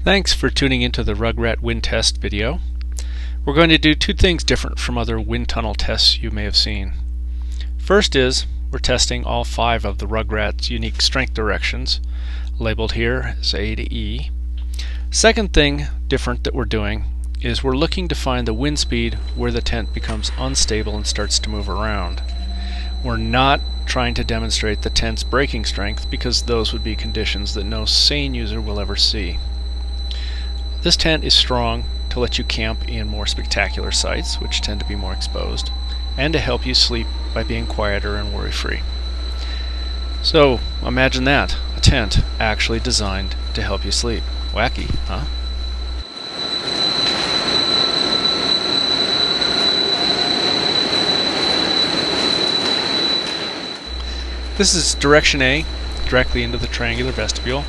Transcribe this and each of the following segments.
Thanks for tuning into the RugRat wind test video. We're going to do two things different from other wind tunnel tests you may have seen. First is we're testing all 5 of the RugRat's unique strength directions, labeled here as A to E. Second thing different that we're doing is we're looking to find the wind speed where the tent becomes unstable and starts to move around. We're not trying to demonstrate the tent's braking strength because those would be conditions that no sane user will ever see. This tent is strong to let you camp in more spectacular sites, which tend to be more exposed, and to help you sleep by being quieter and worry-free. So imagine that, a tent actually designed to help you sleep. Wacky, huh? This is direction A, directly into the triangular vestibule.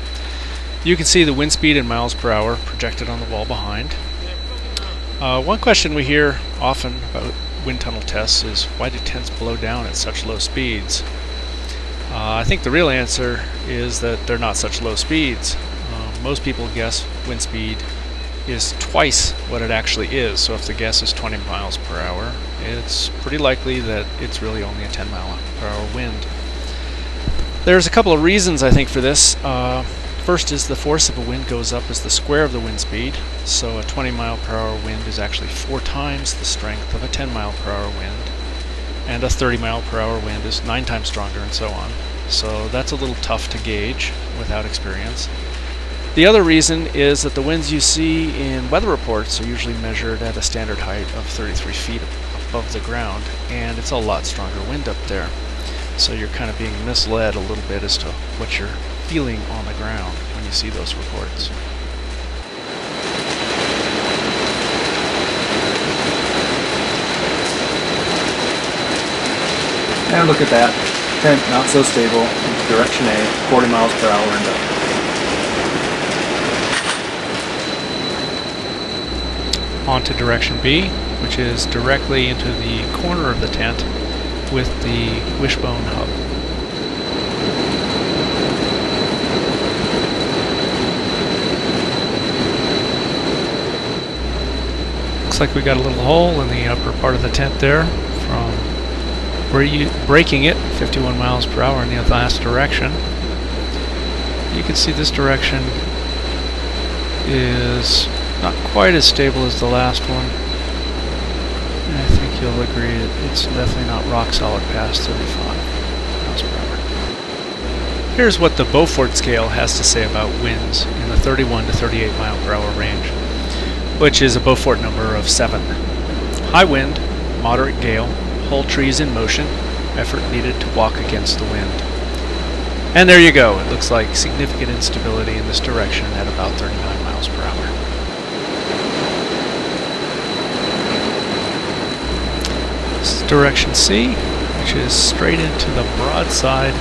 You can see the wind speed in miles per hour projected on the wall behind. One question we hear often about wind tunnel tests is, why do tents blow down at such low speeds? I think the real answer is that they're not such low speeds. Most people guess wind speed is twice what it actually is, so if the guess is 20 miles per hour, it's pretty likely that it's really only a 10 mile per hour wind. There's a couple of reasons I think for this. First is the force of a wind goes up as the square of the wind speed, so a 20 mile per hour wind is actually 4 times the strength of a 10 mile per hour wind, and a 30 mile per hour wind is 9 times stronger, and so on. So that's a little tough to gauge without experience. The other reason is that the winds you see in weather reports are usually measured at a standard height of 33 feet above the ground, and it's a lot stronger wind up there. So you're kind of being misled a little bit as to what you're feeling on the ground when you see those reports. And look at that. Tent not so stable. Direction A, 40 miles per hour and up. On to direction B, which is directly into the corner of the tent with the wishbone hub. Looks like we got a little hole in the upper part of the tent there from where you braking it 51 miles per hour in the last direction. You can see this direction is not quite as stable as the last one. And I think you'll agree that it's definitely not rock solid past 35 miles per hour. Here's what the Beaufort scale has to say about winds in the 31 to 38 mile per hour range, which is a Beaufort number of 7. High wind, moderate gale, whole trees in motion, effort needed to walk against the wind. And there you go, it looks like significant instability in this direction at about 39 miles per hour. This is direction C, which is straight into the broadside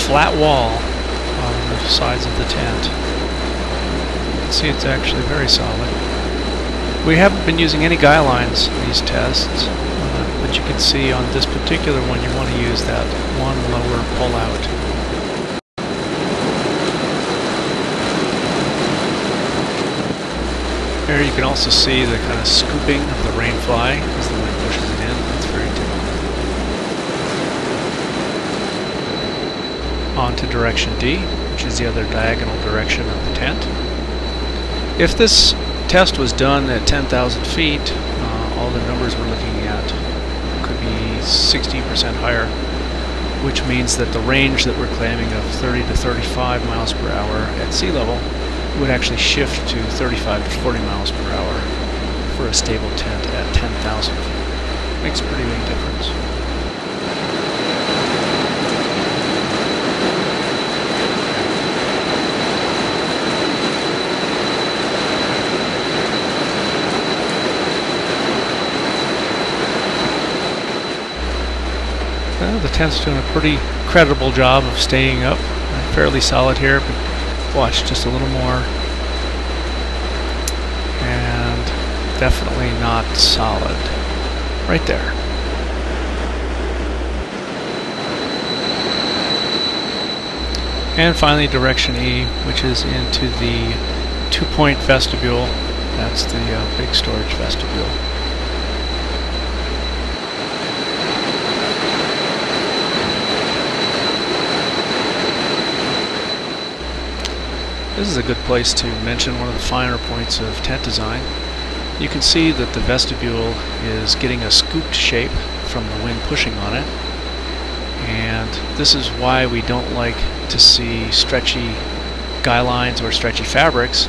flat wall on the sides of the tent. You can see it's actually very solid. We haven't been using any guy lines in these tests, but you can see on this particular one you want to use that one lower pull out. Here you can also see the kind of scooping of the rain fly as the wind pushes it in. That's very typical. On to direction D, which is the other diagonal direction of the tent. If this test was done at 10,000 feet, all the numbers we're looking at could be 16% higher, which means that the range that we're claiming of 30 to 35 miles per hour at sea level would actually shift to 35 to 40 miles per hour for a stable tent at 10,000 feet. Makes a pretty big difference. The tent's doing a pretty credible job of staying up. Fairly solid here, but watch just a little more. And definitely not solid. Right there. And finally direction E, which is into the 2 two-point vestibule. That's the big storage vestibule. This is a good place to mention one of the finer points of tent design. You can see that the vestibule is getting a scooped shape from the wind pushing on it, and this is why we don't like to see stretchy guy lines or stretchy fabrics,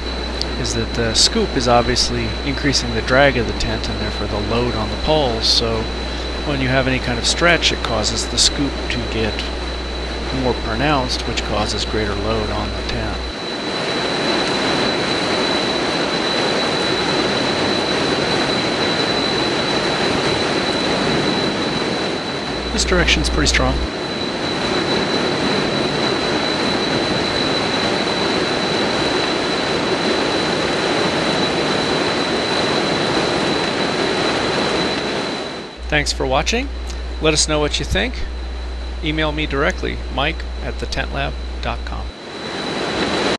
is that the scoop is obviously increasing the drag of the tent and therefore the load on the poles. So when you have any kind of stretch, it causes the scoop to get more pronounced, which causes greater load on the tent. This direction's pretty strong. Thanks for watching. Let us know what you think. Email me directly, mike@thetentlab.com.